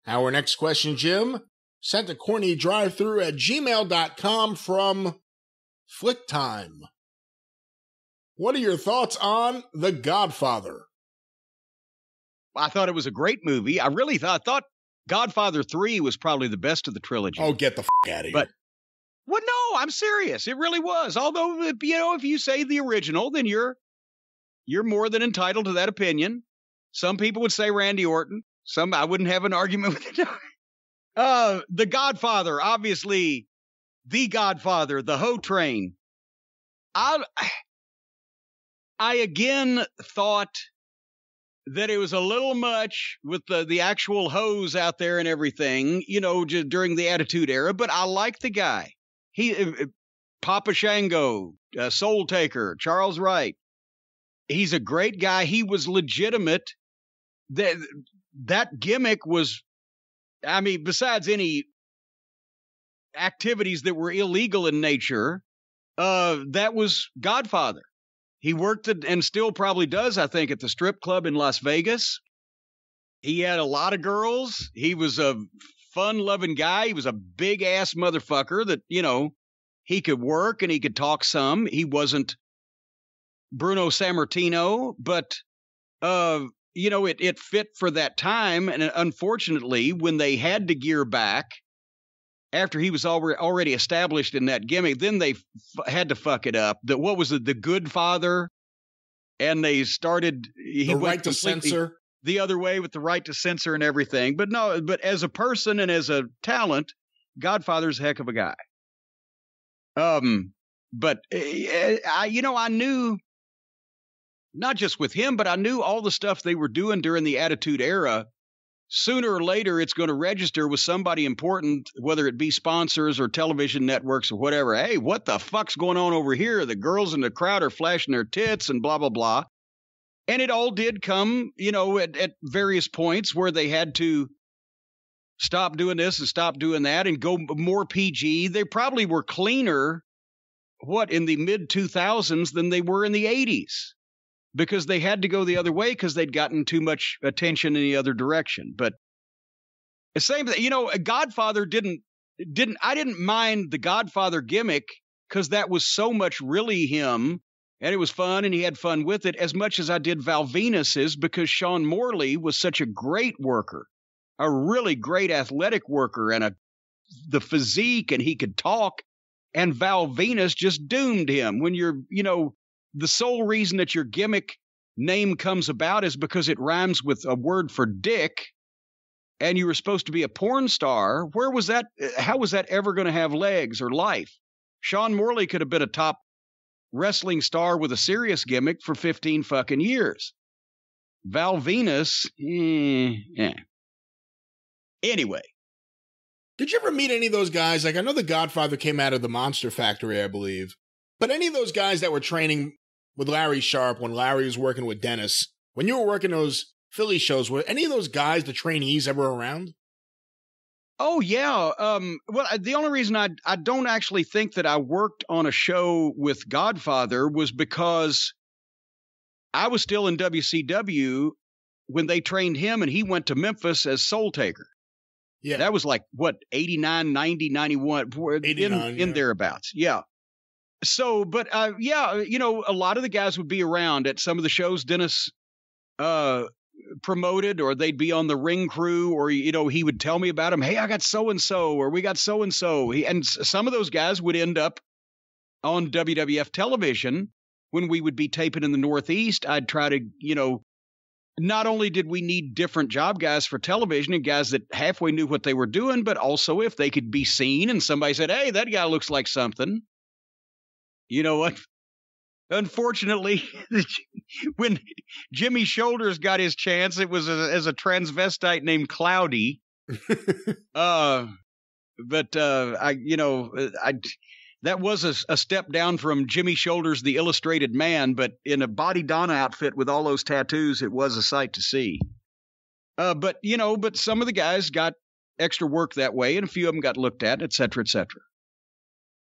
Our next question, Jim, sent to CornyDriveThru at gmail.com from FlickTime. What are your thoughts on The Godfather? I thought it was a great movie. I thought Godfather 3 was probably the best of the trilogy. Oh, get the out of here. Well, no, I'm serious. It really was. Although, if you say the original, then you're more than entitled to that opinion. Some people would say Randy Orton. Some I wouldn't have an argument with it. The Godfather, obviously, the Godfather, the Ho Train. I again thought that it was a little much with the actual hoes out there and everything, during the Attitude Era. But I like the guy. Papa Shango, Soul Taker, Charles Wright. He's a great guy. He was legitimate. That gimmick was, besides any activities that were illegal in nature, that was Godfather. He worked and still probably does, I think, at the strip club in Las Vegas. He had a lot of girls. He was a fun-loving guy. He was a big-ass motherfucker that, he could work and he could talk some. He wasn't Bruno Sammartino, but, it fit for that time. And unfortunately, when they had to gear back, after he was already established in that gimmick, then they had to fuck it up. What was it? The Good Father, and they started. He went right to censor the other way with the right to censor and everything. But as a person and as a talent, Godfather's a heck of a guy. But I knew not just with him, but I knew all the stuff they were doing during the Attitude Era. Sooner or later, it's going to register with somebody important, whether it be sponsors or television networks or whatever. Hey, what the fuck's going on over here? The girls in the crowd are flashing their tits and blah, blah, blah. And it all did come, at various points where they had to stop doing this and stop doing that and go more PG. They probably were cleaner, in the mid-2000s than they were in the 80s. Because they had to go the other way because they'd gotten too much attention in the other direction. But the same thing, Godfather I didn't mind the Godfather gimmick because that was so much really him and it was fun and he had fun with it as much as I did Val Venus's, because Sean Morley was such a great worker, a really great athletic worker and the physique, and he could talk, and Val Venus just doomed him. When you're, the sole reason that your gimmick name comes about is because it rhymes with a word for dick, and you were supposed to be a porn star. Where was that? How was that ever going to have legs or life? Sean Morley could have been a top wrestling star with a serious gimmick for 15 fucking years. Val Venus, Anyway. Did you ever meet any of those guys? Like, I know the Godfather came out of the Monster Factory, I believe. But any of those guys that were training with Larry Sharp when Larry was working with Dennis, when you were working those Philly shows, were any of those guys, the trainees, ever around? Oh, yeah. Well, the only reason I don't actually think that I worked on a show with Godfather was because I was still in WCW when they trained him, and he went to Memphis as Soul Taker. Yeah. That was like, 89, 90, 91, 89, in thereabouts. Yeah. So, but a lot of the guys would be around at some of the shows Dennis promoted, or they'd be on the ring crew, or, he would tell me about them. Hey, I got so-and-so, or we got so-and-so. And some of those guys would end up on WWF television when we would be taping in the Northeast. I'd try to, not only did we need different job guys for television and guys that halfway knew what they were doing, but also if they could be seen and somebody said, hey, that guy looks like something. You know what? Unfortunately, when Jimmy Shoulders got his chance, it was as a transvestite named Cloudy. That was a step down from Jimmy Shoulders, the Illustrated Man, but in a Body Donna outfit with all those tattoos, it was a sight to see. But some of the guys got extra work that way, and a few of them got looked at, et cetera, et cetera.